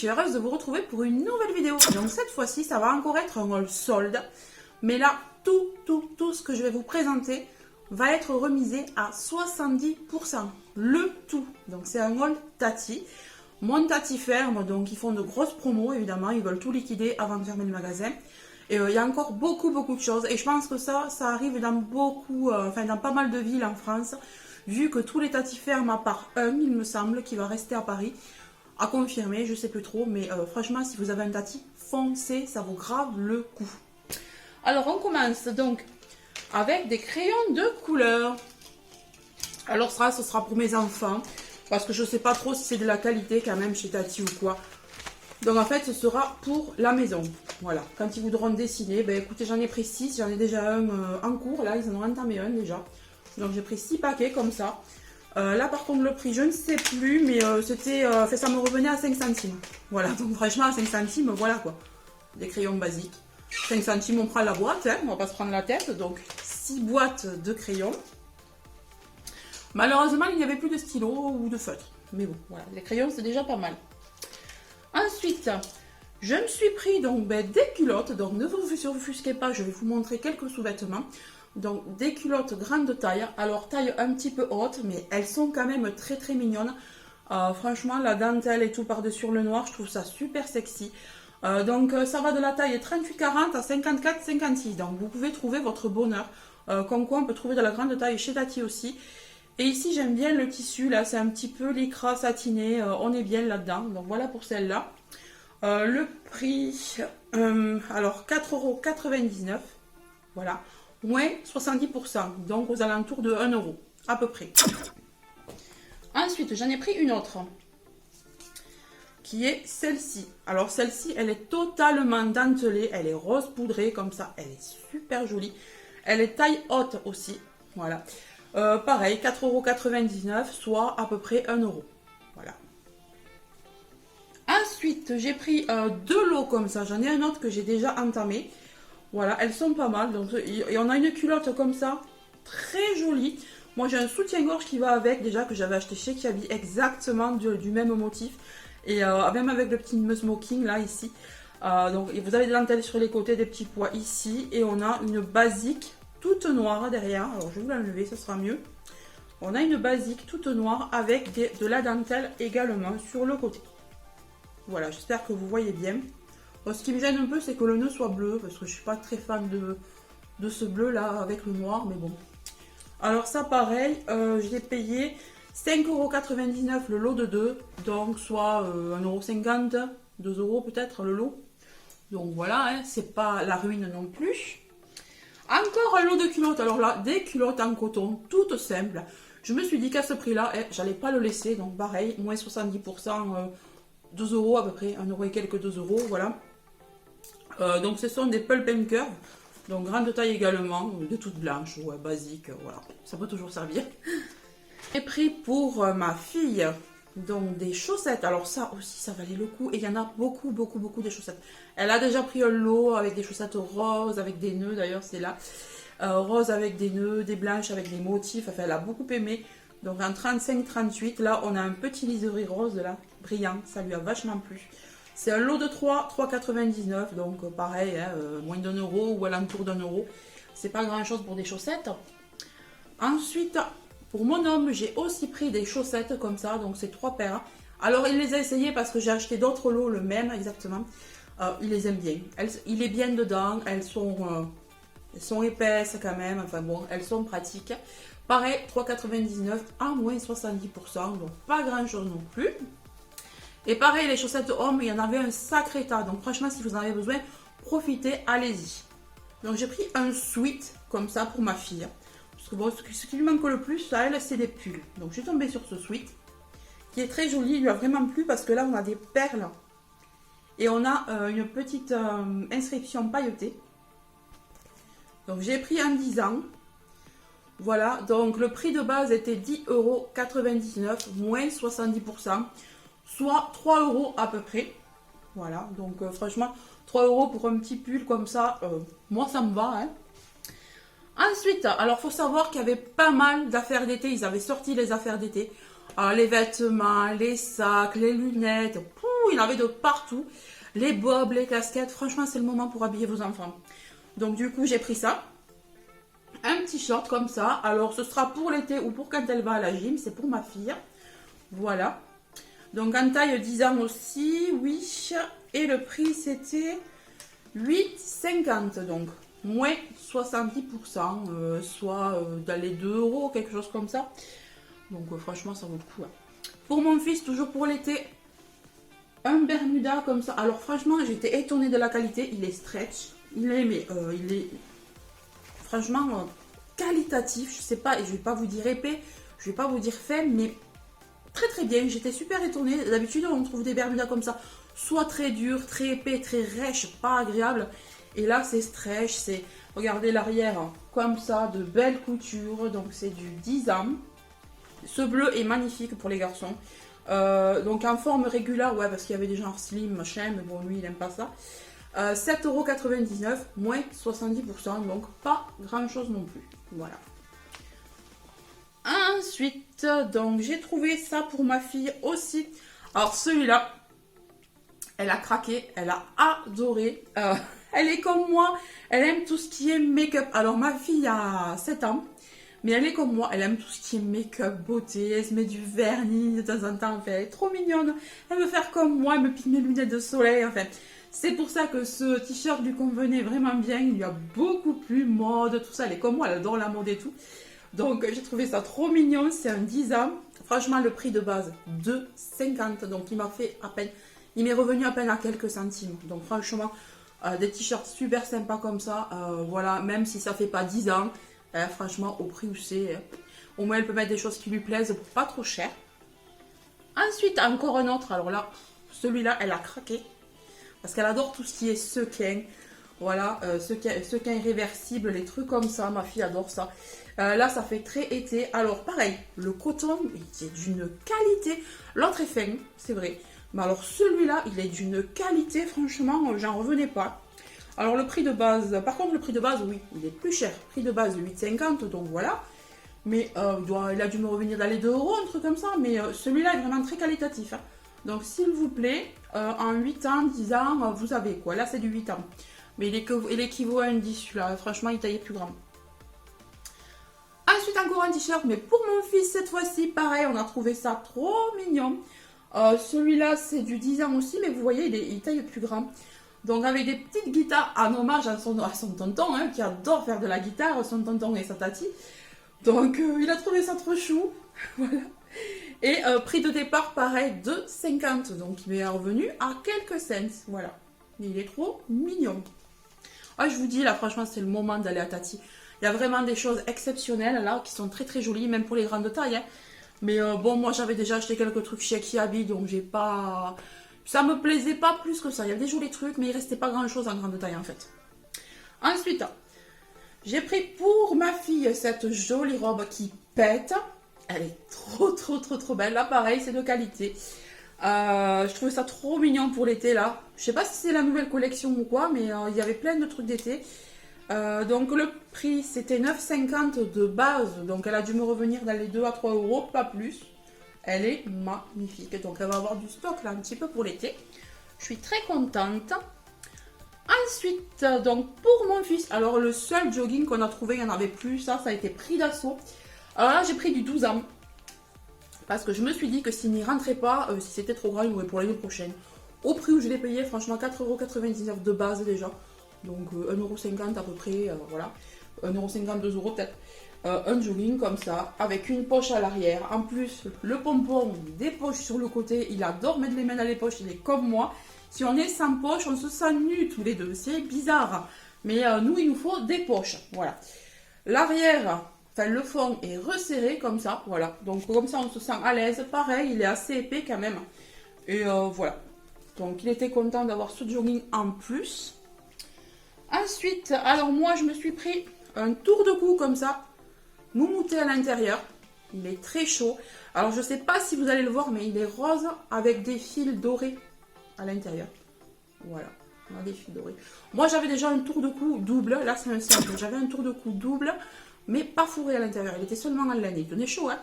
suis heureuse de vous retrouver pour une nouvelle vidéo. Donc cette fois-ci, ça va encore être un haul solde. Mais là, tout ce que je vais vous présenter va être remisé à 70%. Le tout. Donc c'est un haul Tati. Mon Tati ferme, donc ils font de grosses promos, évidemment. Ils veulent tout liquider avant de fermer le magasin. Et il y a encore beaucoup de choses. Et je pense que ça arrive dans dans pas mal de villes en France. Vu que tous les Tati ferment à part un, il me semble, qui va rester à Paris. À confirmer, je sais plus trop, mais franchement, si vous avez un Tati, foncez, ça vaut grave le coup. Alors, on commence donc avec des crayons de couleur. Alors ça, ce sera pour mes enfants, parce que je sais pas trop si c'est de la qualité quand même chez Tati ou quoi. Donc en fait, ce sera pour la maison. Voilà, quand ils voudront dessiner, ben écoutez, j'en ai pris 6, j'en ai déjà un en cours, là, ils en ont entamé un déjà. Donc j'ai pris 6 paquets comme ça. Là par contre le prix je ne sais plus, mais ça me revenait à 5 centimes. Voilà, donc franchement à 5 centimes, voilà quoi. Des crayons basiques. 5 centimes on prend la boîte, hein, on va pas se prendre la tête. Donc 6 boîtes de crayons. Malheureusement il n'y avait plus de stylos ou de feutres. Mais bon, voilà, les crayons c'est déjà pas mal. Ensuite, je me suis pris donc des culottes. Donc ne vous offusquez pas, je vais vous montrer quelques sous-vêtements. Donc des culottes grande taille, alors taille un petit peu haute, mais elles sont quand même très mignonnes. Franchement la dentelle et tout par-dessus le noir, je trouve ça super sexy. Donc ça va de la taille 38-40 à 54-56, donc vous pouvez trouver votre bonheur. Comme quoi on peut trouver de la grande taille chez Tati aussi. Et ici j'aime bien le tissu, là c'est un petit peu lycra satiné, on est bien là-dedans. Donc voilà pour celle-là. Le prix, alors 4,99 €, voilà. Moins 70%, donc aux alentours de 1 € à peu près. Ensuite, j'en ai pris une autre, qui est celle-ci. Alors celle-ci, elle est totalement dentelée, elle est rose poudrée comme ça, elle est super jolie. Elle est taille haute aussi, voilà. Pareil, 4,99 €, soit à peu près 1 €. Voilà. Ensuite, j'ai pris deux lots comme ça, j'en ai un autre que j'ai déjà entamé. Voilà, elles sont pas mal. Donc, et on a une culotte comme ça, très jolie. Moi, j'ai un soutien-gorge qui va avec, déjà, que j'avais acheté chez Kiabi, exactement du même motif. Et même avec le petit smoking, là, ici. Donc, et vous avez des dentelles sur les côtés, des petits pois ici. Et on a une basique toute noire derrière. Alors, je vais vous l'enlever, ce sera mieux. On a une basique toute noire avec de la dentelle également sur le côté. Voilà, j'espère que vous voyez bien. Bon, ce qui me gêne un peu, c'est que le nœud soit bleu, parce que je suis pas très fan de ce bleu là avec le noir, mais bon. Alors ça pareil, je l'ai payé 5,99 € le lot de 2, donc soit 1,50 €, 2 € peut-être le lot. Donc voilà, hein, c'est pas la ruine non plus. Encore un lot de culottes, alors là, des culottes en coton, toutes simples. Je me suis dit qu'à ce prix-là, j'allais pas le laisser, donc pareil, moins 70%, 2 € à peu près, 1 € et quelques 2 €, voilà. Donc ce sont des pulp and curve, donc grande taille également, de toutes blanches, ouais, basique, voilà, ça peut toujours servir. J'ai pris pour ma fille, donc des chaussettes, alors ça aussi ça valait le coup, et il y en a beaucoup des chaussettes. Elle a déjà pris un lot avec des chaussettes roses, avec des nœuds d'ailleurs, c'est là, rose avec des nœuds, des blanches avec des motifs, enfin elle a beaucoup aimé. Donc en 35-38, là on a un petit liseré rose là, brillant, ça lui a vachement plu. C'est un lot de 3, 3,99 €, donc pareil, hein, moins d'1 € ou alentour d'1 €. C'est pas grand chose pour des chaussettes. Ensuite, pour mon homme, j'ai aussi pris des chaussettes comme ça, donc c'est 3 paires. Alors il les a essayées parce que j'ai acheté d'autres lots, le même exactement. Il les aime bien. Il est bien dedans, elles sont épaisses quand même, enfin bon, elles sont pratiques. Pareil, 3,99 € à moins 70%, donc pas grand chose non plus. Et pareil, les chaussettes hommes, il y en avait un sacré tas. Donc franchement, si vous en avez besoin, profitez, allez-y. Donc j'ai pris un sweat comme ça pour ma fille. Parce que bon, ce qui lui manque le plus à elle, c'est des pulls. Donc je suis tombée sur ce sweat, qui est très joli. Il lui a vraiment plu parce que là, on a des perles. Et on a une petite inscription pailletée. Donc j'ai pris en 10 ans. Voilà, donc le prix de base était 10,99 €, moins 70%. Soit 3 € à peu près. Voilà, donc franchement, 3 € pour un petit pull comme ça, moi ça me va. Hein. Ensuite, alors il faut savoir qu'il y avait pas mal d'affaires d'été. Ils avaient sorti les affaires d'été. Les vêtements, les sacs, les lunettes. il y en avait de partout. Les bobs, les casquettes, franchement, c'est le moment pour habiller vos enfants. Donc, du coup, j'ai pris ça. Un petit short comme ça. Alors, ce sera pour l'été ou pour quand elle va à la gym. C'est pour ma fille. Voilà. Donc, en taille 10 ans aussi, oui. Et le prix, c'était 8,50. Donc, moins 70%, soit dans les 2 euros, quelque chose comme ça. Donc, franchement, ça vaut le coup. Hein. Pour mon fils, toujours pour l'été, un Bermuda comme ça. Alors, franchement, j'étais étonnée de la qualité. Il est stretch. Il est franchement qualitatif. Je sais pas, et je vais pas vous dire épais, je vais pas vous dire faible, mais très très bien. J'étais super étonnée. D'habitude, on trouve des Bermudas comme ça, soit très durs, très épais, très rêches, pas agréables. Et là, c'est stretch. C'est, regardez l'arrière, hein, comme ça, de belles coutures. Donc, c'est du 10 ans. Ce bleu est magnifique pour les garçons. Donc en forme régulière, ouais, parce qu'il y avait des genres slim, machin, mais bon, lui, il n'aime pas ça. 7,99 €, moins 70%, donc pas grand chose non plus. Voilà. Ensuite, donc j'ai trouvé ça pour ma fille aussi. Alors celui-là, elle a craqué, elle a adoré. Elle est comme moi, elle aime tout ce qui est make-up. Alors ma fille a 7 ans. Mais elle est comme moi, elle aime tout ce qui est make-up, beauté, elle se met du vernis de temps en temps, enfin, elle est trop mignonne. Elle veut faire comme moi, elle me pique mes lunettes de soleil, enfin. C'est pour ça que ce t-shirt lui convenait vraiment bien, il lui a beaucoup plu, mode, tout ça. Elle est comme moi, elle adore la mode et tout. Donc j'ai trouvé ça trop mignon, c'est un 10 ans. Franchement, le prix de base, 2,50 €, donc il m'a fait à peine, il m'est revenu à peine à quelques centimes. Donc franchement, des t-shirts super sympas comme ça, voilà, même si ça fait pas 10 ans. Franchement, au prix où c'est, au moins elle peut mettre des choses qui lui plaisent pour pas trop cher. Ensuite, encore un autre. Alors là, celui-là, elle a craqué. Parce qu'elle adore tout ce qui est sequin. Voilà, sequin réversible, les trucs comme ça. Ma fille adore ça. Là, ça fait très été. Alors, pareil, le coton, il est d'une qualité. L'autre est fin, c'est vrai. Mais alors, celui-là, il est d'une qualité, franchement, j'en revenais pas. Alors le prix de base, par contre le prix de base, oui, il est plus cher. Prix de base 8,50 €, donc voilà. Mais il a dû me revenir dans les 2 €, un truc comme ça. Mais celui-là est vraiment très qualitatif. Hein. Donc s'il vous plaît, en 8 ans, 10 ans, vous avez quoi. Là c'est du 8 ans. Mais il équivaut à un 10 celui-là. Franchement, il taillait plus grand. Ensuite encore un t-shirt, mais pour mon fils cette fois-ci, pareil, on a trouvé ça trop mignon. Celui-là c'est du 10 ans aussi, mais vous voyez, il taille plus grand. Donc avec des petites guitares en hommage à son tonton, hein, qui adore faire de la guitare, son tonton et sa tati. Donc il a trouvé ça trop chou. Voilà. Et prix de départ pareil, 2,50 €. Donc il m'est revenu à quelques cents. Voilà. Mais il est trop mignon. Ah, je vous dis là, franchement, c'est le moment d'aller à Tati. Il y a vraiment des choses exceptionnelles là, qui sont très très jolies, même pour les grandes tailles. Hein. Mais bon, moi j'avais déjà acheté quelques trucs chez Kiabi, donc j'ai pas... Ça me plaisait pas plus que ça. Il y avait des jolis trucs, mais il restait pas grand chose en grande taille en fait. Ensuite, j'ai pris pour ma fille cette jolie robe qui pète. Elle est trop belle. Là, pareil, c'est de qualité. Je trouvais ça trop mignon pour l'été là. Je sais pas si c'est la nouvelle collection ou quoi, mais il y avait plein de trucs d'été. Donc le prix c'était 9,50 € de base. Donc elle a dû me revenir dans les 2 à 3 €, pas plus. Elle est magnifique. Donc, elle va avoir du stock là un petit peu pour l'été. Je suis très contente. Ensuite, donc pour mon fils, alors le seul jogging qu'on a trouvé, il n'y en avait plus. Ça a été pris d'assaut. Alors là, j'ai pris du 12 ans. Parce que je me suis dit que s'il n'y rentrait pas, si c'était trop grand, il m'aurait pour l'année prochaine. Au prix où je l'ai payé, franchement, 4,99 € de base déjà. Donc 1,50 € à peu près, voilà. 1,50 €, 2 € peut-être. Un jogging comme ça, avec une poche à l'arrière. En plus, le pompon, des poches sur le côté. Il adore mettre les mains dans les poches, il est comme moi. Si on est sans poche, on se sent nus tous les deux. C'est bizarre. Mais nous, il nous faut des poches. Voilà. L'arrière, enfin le fond est resserré comme ça. Voilà. Donc comme ça, on se sent à l'aise. Pareil, il est assez épais quand même. Et voilà. Donc il était content d'avoir ce jogging en plus. Ensuite, alors moi, je me suis pris un tour de cou comme ça. Moumouté à l'intérieur, il est très chaud. Alors je sais pas si vous allez le voir, mais il est rose avec des fils dorés à l'intérieur. Voilà, on a des fils dorés. Moi j'avais déjà un tour de cou double, là c'est un simple. J'avais un tour de cou double, mais pas fourré à l'intérieur. Il était seulement en laine, il tenait chaud, hein.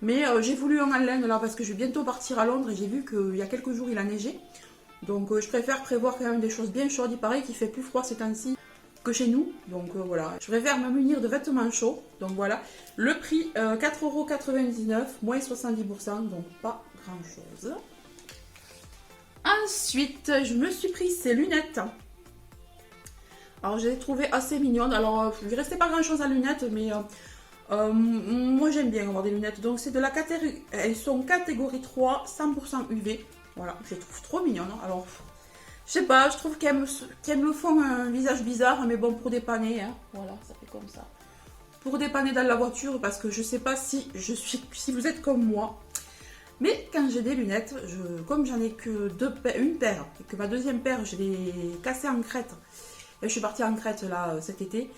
Mais j'ai voulu un en laine là parce que je vais bientôt partir à Londres et j'ai vu qu'il y a quelques jours il a neigé. Donc je préfère prévoir quand même des choses bien chaudes. Il paraît qu'il fait plus froid ces temps-ci que chez nous. Donc voilà, je préfère me munir de vêtements chauds. Donc voilà, le prix 4,99 €, moins 70%, donc pas grand chose. Ensuite, je me suis pris ces lunettes. Alors, je les ai trouvées assez mignonnes. Alors, il ne restait pas grand chose à lunettes, mais moi j'aime bien avoir des lunettes. Donc, c'est de la catégorie. Elles sont catégorie 3, 100% UV. Voilà, je les trouve trop mignonnes. Alors, je sais pas, je trouve qu'elles me font un visage bizarre, mais bon, pour dépanner, hein, voilà, ça fait comme ça. Pour dépanner dans la voiture, parce que je sais pas si vous êtes comme moi. Mais quand j'ai des lunettes, comme j'en ai que une paire, et que ma deuxième paire, je l'ai cassée en Crète. Et je suis partie en Crète là cet été.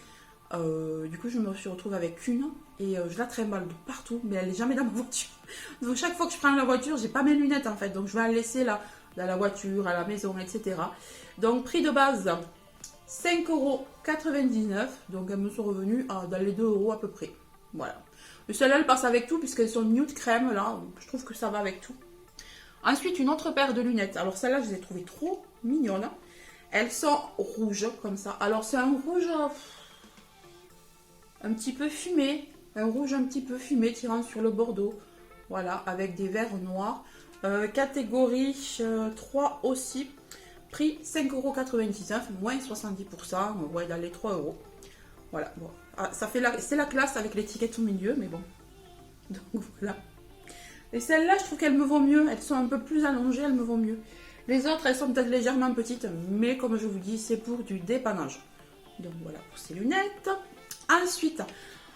Du coup, je me suis retrouvée avec une et je la trimballe de partout, mais elle n'est jamais dans ma voiture. Donc, chaque fois que je prends la voiture, j'ai pas mes lunettes en fait. Donc, je vais la laisser là, dans la voiture, à la maison, etc. Donc, prix de base 5,99 €. Donc, elles me sont revenues dans les 2 € à peu près. Voilà. Mais celle-là, elle passe avec tout, puisqu'elles sont nude crème là. Je trouve que ça va avec tout. Ensuite, une autre paire de lunettes. Alors, celle-là, je les ai trouvées trop mignonnes. Elles sont rouges, comme ça. Alors, c'est un rouge un petit peu fumé. Un rouge un petit peu fumé, tirant sur le bordeaux. Voilà, avec des verres noirs. Catégorie 3 aussi. Prix 5,99 €, moins 70%. Ouais, dans les 3 €. Voilà, bon. Ah, c'est la classe avec l'étiquette au milieu, mais bon. Donc, voilà. Et celles-là, je trouve qu'elles me vont mieux. Elles sont un peu plus allongées, elles me vont mieux. Les autres, elles sont peut-être légèrement petites, mais comme je vous dis, c'est pour du dépannage. Donc voilà pour ces lunettes. Ensuite,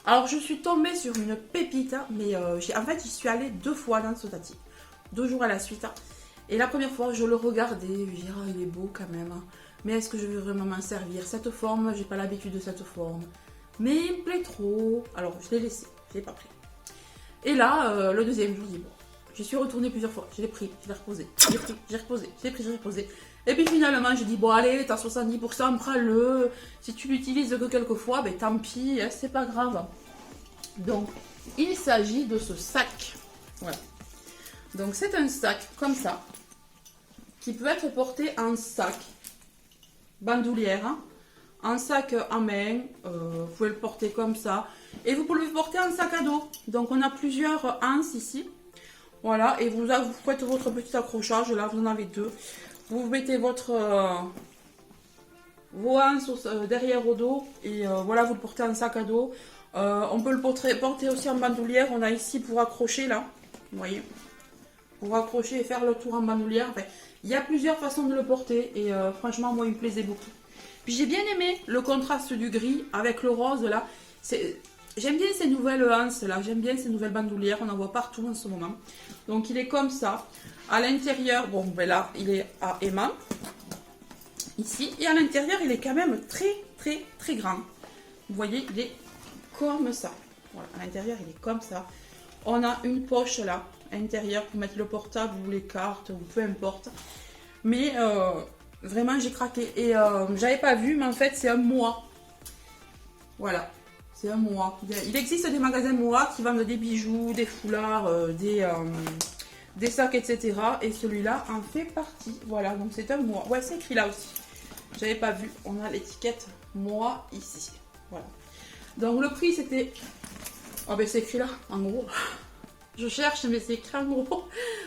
alors je suis tombée sur une pépite, mais en fait, j'y suis allée 2 fois dans ce Tati. 2 jours à la suite. Et la première fois, je le regardais, je me disais, oh, il est beau quand même. Mais est-ce que je vais vraiment m'en servir? Cette forme, j'ai pas l'habitude de cette forme. Mais il me plaît trop. Alors, je l'ai laissé, je l'ai pas pris. Et là, le deuxième jour, je dis, bon, j'y suis retournée plusieurs fois. Je l'ai pris, je l'ai reposé. J'ai pris, j'ai reposé, j'ai pris, j'ai reposé. Et puis finalement, j'ai dit, bon, allez, t'as 70%, prends-le. Si tu l'utilises que quelques fois, ben tant pis, hein, c'est pas grave. Donc, il s'agit de ce sac. Voilà. Donc, c'est un sac comme ça, qui peut être porté en sac, bandoulière, hein, en sac à main. Vous pouvez le porter comme ça. Et vous pouvez le porter en sac à dos. Donc, on a plusieurs anses ici. Voilà, et vous faites votre petit accrochage. Là, vous en avez 2. Vous mettez vos anses derrière au dos. Et voilà, vous le portez en sac à dos. On peut le porter aussi en bandoulière. On a ici pour accrocher, là. Vous voyez, pour accrocher et faire le tour en bandoulière. Enfin, il y a plusieurs façons de le porter. Et franchement, moi, il me plaisait beaucoup. Puis j'ai bien aimé le contraste du gris avec le rose, là. J'aime bien ces nouvelles anses là, j'aime bien ces nouvelles bandoulières, on en voit partout en ce moment. Donc il est comme ça. À l'intérieur, bon ben là, il est à aimant. Ici. Et à l'intérieur, il est quand même très très très grand. Vous voyez, il est comme ça. Voilà, à l'intérieur, il est comme ça. On a une poche là, à l'intérieur, pour mettre le portable ou les cartes, ou peu importe. Mais vraiment, j'ai craqué. Et j'avais pas vu, mais en fait, c'est un mois. Voilà. C'est un mois. Il existe des magasins Moa qui vendent des bijoux, des foulards, des sacs, etc. Et celui-là en fait partie. Voilà, donc c'est un Moa. Ouais, c'est écrit là aussi. J'avais pas vu. On a l'étiquette Moa ici. Voilà. Donc le prix c'était... Oh ben c'est écrit là, en gros. Je cherche, mais c'est écrit en gros.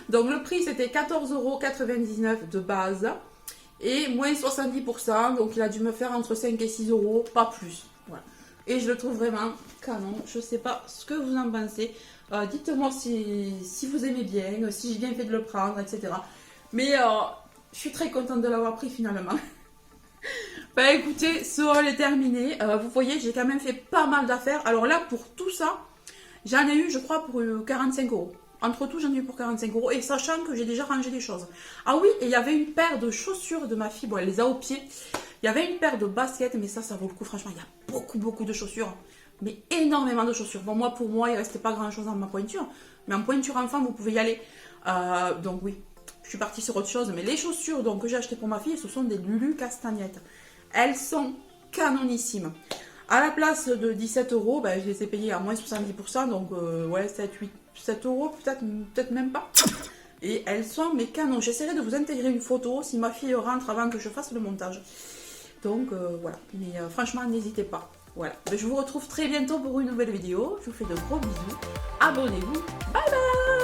Donc le prix c'était 14,99 € de base. Et moins 70%. Donc il a dû me faire entre 5 et 6 €, pas plus. Voilà. Et je le trouve vraiment canon. Je ne sais pas ce que vous en pensez. Dites-moi si vous aimez bien, si j'ai bien fait de le prendre, etc. Mais je suis très contente de l'avoir pris finalement. Bah écoutez, ce haul est terminé. Vous voyez, j'ai quand même fait pas mal d'affaires. Alors là, pour tout ça, j'en ai eu, je crois, pour 45 €. Entre tout, j'en ai eu pour 45 €. Et sachant que j'ai déjà rangé des choses. Ah oui, et il y avait une paire de chaussures de ma fille. Bon, elle les a au pied. Il y avait une paire de baskets, mais ça vaut le coup. Franchement, il y a beaucoup de chaussures. Mais énormément de chaussures. Bon, moi, pour moi, il ne restait pas grand-chose dans ma pointure. Mais en pointure enfant, vous pouvez y aller. Donc oui, je suis partie sur autre chose. Mais les chaussures donc, que j'ai achetées pour ma fille, ce sont des Lulu Castagnettes. Elles sont canonissimes. À la place de 17 €, ben, je les ai payées à moins 70%. Donc, ouais, 7 €, peut-être même pas. Et elles sont mes canons. J'essaierai de vous intégrer une photo si ma fille rentre avant que je fasse le montage. Donc voilà, mais franchement n'hésitez pas. Voilà, je vous retrouve très bientôt pour une nouvelle vidéo. Je vous fais de gros bisous. Abonnez-vous. Bye bye.